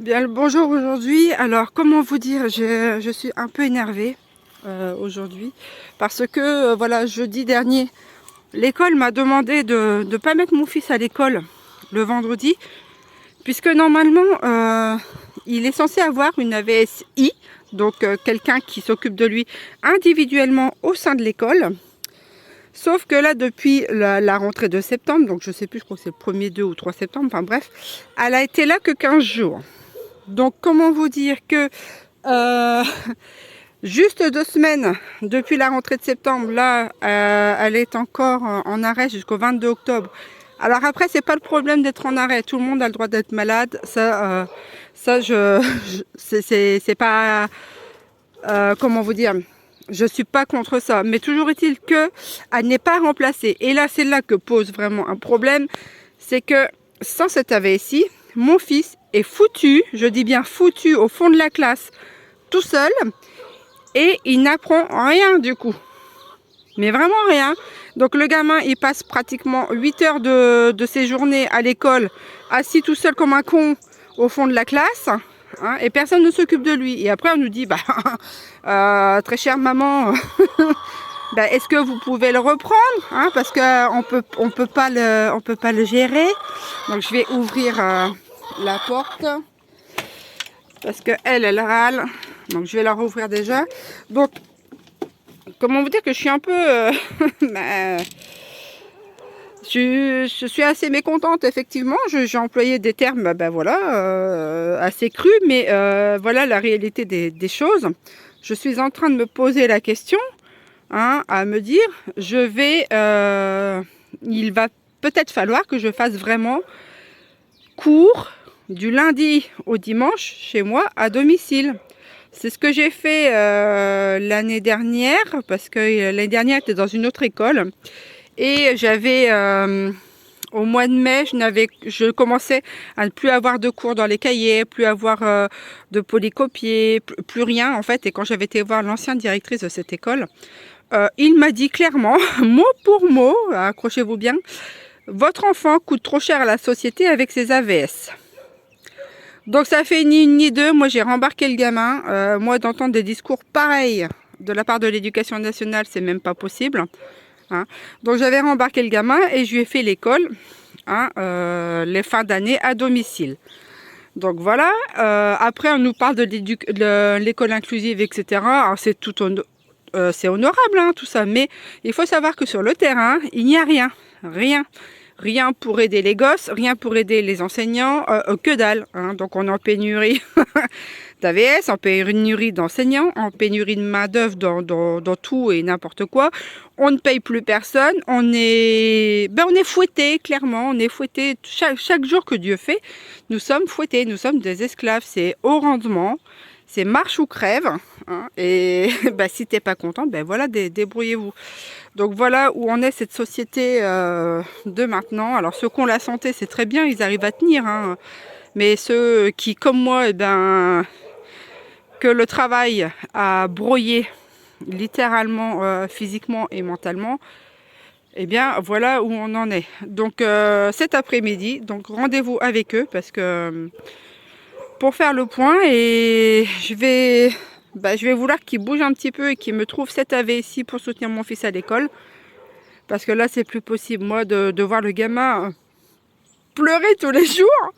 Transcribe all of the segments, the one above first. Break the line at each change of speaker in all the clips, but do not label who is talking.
Bien le bonjour aujourd'hui. Alors comment vous dire, je suis un peu énervée aujourd'hui parce que voilà, jeudi dernier, l'école m'a demandé de ne pas mettre mon fils à l'école le vendredi puisque normalement il est censé avoir une AVSI, donc quelqu'un qui s'occupe de lui individuellement au sein de l'école. Sauf que là, depuis la rentrée de septembre, donc je sais plus, je crois que c'est le 1er, 2 ou 3 septembre, enfin bref, elle a été là que 15 jours. Donc comment vous dire que euh, juste 2 semaines depuis la rentrée de septembre, là, elle est encore en arrêt jusqu'au 22 octobre. Alors après, c'est pas le problème d'être en arrêt. Tout le monde a le droit d'être malade. Ça, c'est pas, comment vous dire. Je suis pas contre ça, mais toujours est-il que elle n'est pas remplacée. Et là, c'est là que pose vraiment un problème, c'est que sans cette AVSI, mon fils est foutu, je dis bien foutu, au fond de la classe, tout seul, et il n'apprend rien du coup. Mais vraiment rien. Donc le gamin, il passe pratiquement 8 heures de ses journées à l'école, assis tout seul comme un con au fond de la classe, hein, et personne ne s'occupe de lui. Et après, on nous dit, bah, très chère maman, bah, est-ce que vous pouvez le reprendre, hein, parce qu'on on peut pas le gérer. Donc je vais ouvrir la porte parce que elle râle. Donc je vais la rouvrir déjà. Donc comment vous dire que je suis un peu bah, je suis assez mécontente, effectivement. J'ai employé des termes voilà, assez crus, mais voilà la réalité des choses. Je suis en train de me poser la question, hein, à me dire, il va peut-être falloir que je fasse vraiment cours du lundi au dimanche chez moi à domicile. C'est ce que j'ai fait l'année dernière, parce que l'année dernière j'étais dans une autre école et j'avais au mois de mai, je commençais à ne plus avoir de cours dans les cahiers, plus avoir de polycopier, plus rien en fait. Et quand j'avais été voir l'ancienne directrice de cette école, il m'a dit clairement, mot pour mot, accrochez-vous bien, votre enfant coûte trop cher à la société avec ses AVS. Donc ça fait ni une ni deux. Moi j'ai rembarqué le gamin. Moi d'entendre des discours pareils de la part de l'éducation nationale, c'est même pas possible. Hein. Donc j'avais rembarqué le gamin et je lui ai fait l'école, hein, les fins d'année à domicile. Donc voilà. Après on nous parle de l'école inclusive, etc. Alors c'est c'est honorable, hein, tout ça, mais il faut savoir que sur le terrain, il n'y a rien, rien. Rien pour aider les gosses, rien pour aider les enseignants, que dalle. Hein. Donc on est en pénurie d'AVS, en pénurie d'enseignants, en pénurie de main-d'œuvre dans tout et n'importe quoi. On ne paye plus personne, on est fouetté, clairement, on est fouetté chaque jour que Dieu fait. Nous sommes fouettés, nous sommes des esclaves, c'est au rendement. C'est marche ou crève, hein, et bah, si t'es pas content, ben voilà, débrouillez-vous. Donc voilà où en est cette société de maintenant. Alors ceux qui ont la santé, c'est très bien, ils arrivent à tenir, hein, mais ceux qui, comme moi, eh ben, que le travail a broyé littéralement, physiquement et mentalement, eh bien voilà où on en est. Donc cet après-midi, donc rendez-vous avec eux parce que pour faire le point, et je vais vouloir qu'ils bougent un petit peu et qu'ils me trouvent cette AV ici pour soutenir mon fils à l'école. Parce que là, c'est plus possible, moi, de voir le gamin pleurer tous les jours.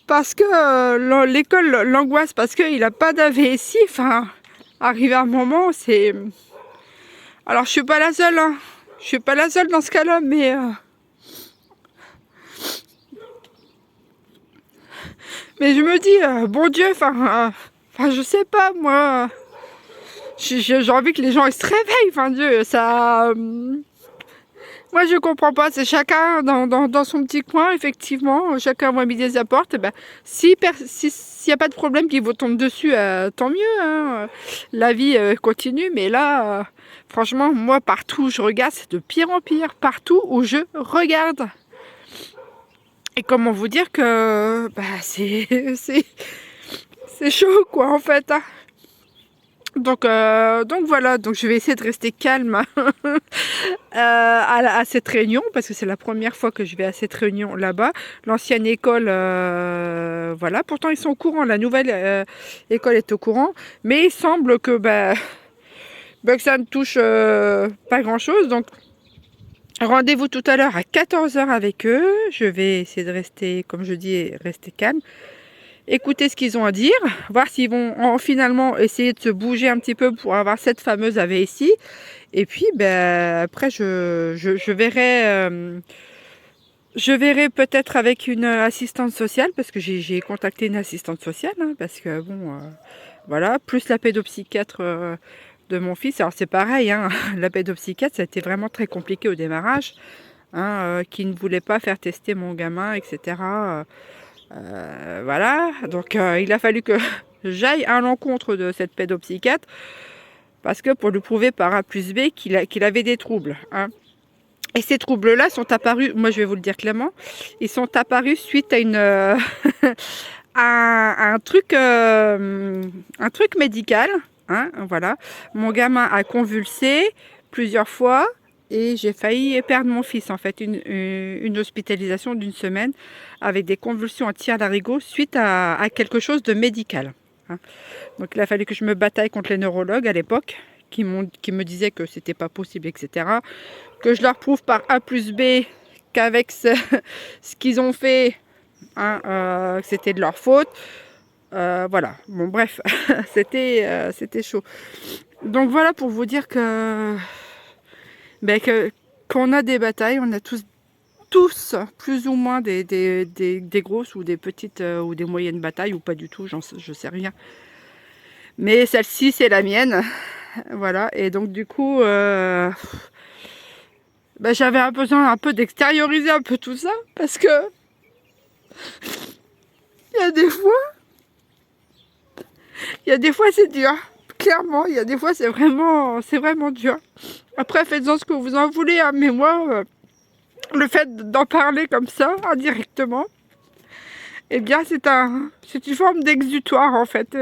Parce que l'école l'angoisse, parce qu'il n'a pas d'AV ici. Enfin, arrivé à un moment, c'est... Alors, je suis pas la seule, hein. Je suis pas la seule dans ce cas-là, mais je me dis, bon Dieu, je sais pas, moi, j'ai envie que les gens ils se réveillent, enfin Dieu, ça, moi je comprends pas, c'est chacun dans son petit coin, effectivement, chacun va midi sa porte, et ben, s'il n'y a pas de problème qui vous tombe dessus, tant mieux, hein, la vie continue, mais là, franchement, moi partout où je regarde, c'est de pire en pire, partout où je regarde. Et comment vous dire que bah, c'est chaud quoi en fait. Hein. Donc voilà, donc je vais essayer de rester calme à cette réunion, parce que c'est la première fois que je vais à cette réunion là-bas. L'ancienne école, voilà, pourtant ils sont au courant, la nouvelle école est au courant, mais il semble que, que ça ne touche pas grand-chose. Donc rendez-vous tout à l'heure à 14 h avec eux. Je vais essayer de rester, comme je dis, rester calme. Écouter ce qu'ils ont à dire, voir s'ils vont finalement essayer de se bouger un petit peu pour avoir cette fameuse AVSI. Et puis, après, je verrai peut-être avec une assistante sociale, parce que j'ai contacté une assistante sociale, hein, parce que bon, voilà, plus la pédopsychiatre de mon fils. Alors c'est pareil, hein, la pédopsychiatre, ça a été vraiment très compliqué au démarrage, hein, qui ne voulait pas faire tester mon gamin, etc. Voilà, donc il a fallu que j'aille à l'encontre de cette pédopsychiatre, parce que pour lui prouver par A plus B qu'il avait des troubles, hein. Et ces troubles-là sont apparus, moi je vais vous le dire clairement, ils sont apparus suite à un truc médical, hein, voilà. Mon gamin a convulsé plusieurs fois et j'ai failli perdre mon fils, en fait, une hospitalisation d'1 semaine avec des convulsions à tire-larigot suite à quelque chose de médical, hein. Donc il a fallu que je me bataille contre les neurologues à l'époque qui me disaient que c'était pas possible, etc. Que je leur prouve par A plus B qu'avec ce qu'ils ont fait, hein, c'était de leur faute. Voilà, bon bref, c'était chaud. Donc voilà pour vous dire qu'on a des batailles, on a tous plus ou moins des grosses ou des petites ou des moyennes batailles, ou pas du tout, je sais rien. Mais celle-ci, c'est la mienne. Voilà, et donc du coup, j'avais besoin un peu d'extérioriser un peu tout ça, parce que il y a des fois c'est dur. Clairement, il y a des fois c'est vraiment dur. Après, faites-en ce que vous en voulez, hein, mais moi, le fait d'en parler comme ça, indirectement, eh bien c'est une forme d'exutoire, en fait.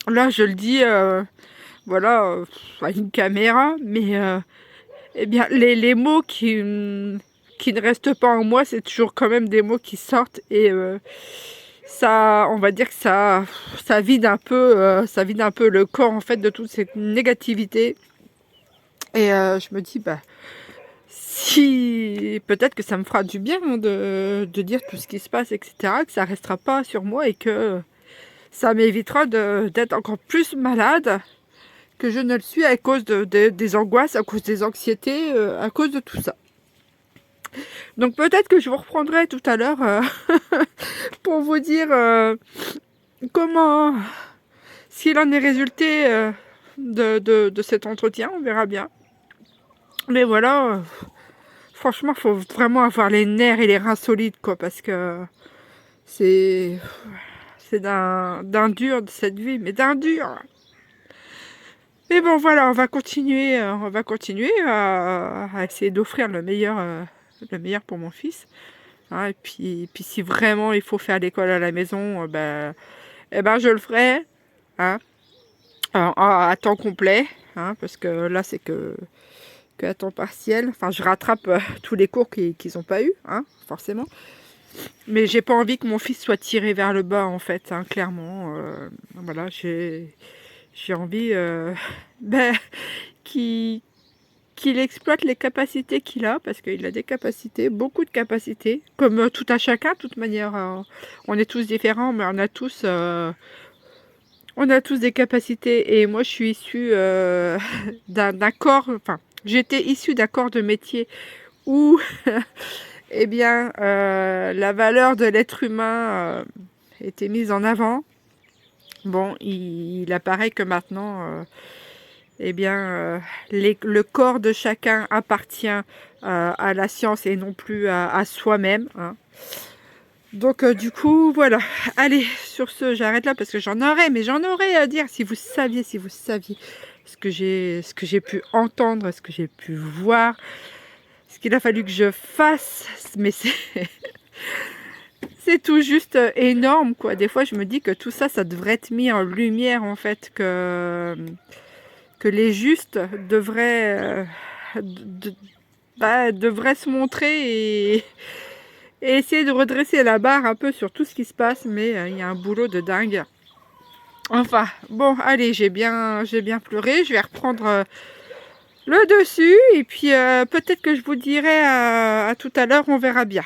Là, je le dis, voilà, à une caméra, mais eh bien, les mots qui ne restent pas en moi, c'est toujours quand même des mots qui sortent, et ça, on va dire que ça vide un peu, le corps, en fait, de toute cette négativité. Et je me dis, si peut-être que ça me fera du bien, hein, de dire tout ce qui se passe, etc., que ça restera pas sur moi et que ça m'évitera d'être encore plus malade que je ne le suis, à cause des angoisses, à cause des anxiétés, à cause de tout ça. Donc peut-être que je vous reprendrai tout à l'heure pour vous dire comment, s'il en est résulté de cet entretien, on verra bien. Mais voilà, franchement, il faut vraiment avoir les nerfs et les reins solides, quoi, parce que c'est d'un dur de cette vie, mais d'un dur. Mais bon, voilà, on va continuer à essayer d'offrir le meilleur pour mon fils, hein. Et puis si vraiment il faut faire l'école à la maison, je le ferai, hein, à temps complet, hein, parce que là c'est que à temps partiel. Enfin, je rattrape tous les cours qu'ils n'ont pas eu, hein, forcément. Mais j'ai pas envie que mon fils soit tiré vers le bas, en fait, hein, clairement. Voilà, j'ai envie qu'il exploite les capacités qu'il a, parce qu'il a des capacités, beaucoup de capacités, comme tout un chacun, de toute manière. On est tous différents, mais on a tous des capacités. Et moi, je suis issue d'un corps, enfin, j'étais issue d'un corps de métier où eh bien, la valeur de l'être humain était mise en avant. Bon, il apparaît que maintenant, eh bien, le corps de chacun appartient à la science et non plus à soi-même, hein. Donc du coup, voilà. Allez, sur ce, j'arrête là parce que j'en aurais à dire. Si vous saviez ce que j'ai pu entendre, ce que j'ai pu voir, ce qu'il a fallu que je fasse, mais c'est tout juste énorme, quoi. Des fois, je me dis que tout ça, ça devrait être mis en lumière, en fait, que les justes devraient, devraient se montrer et essayer de redresser la barre un peu sur tout ce qui se passe, mais il y a un boulot de dingue. Enfin, bon, allez, j'ai bien pleuré, je vais reprendre le dessus, et puis peut-être que je vous dirai à tout à l'heure, on verra bien.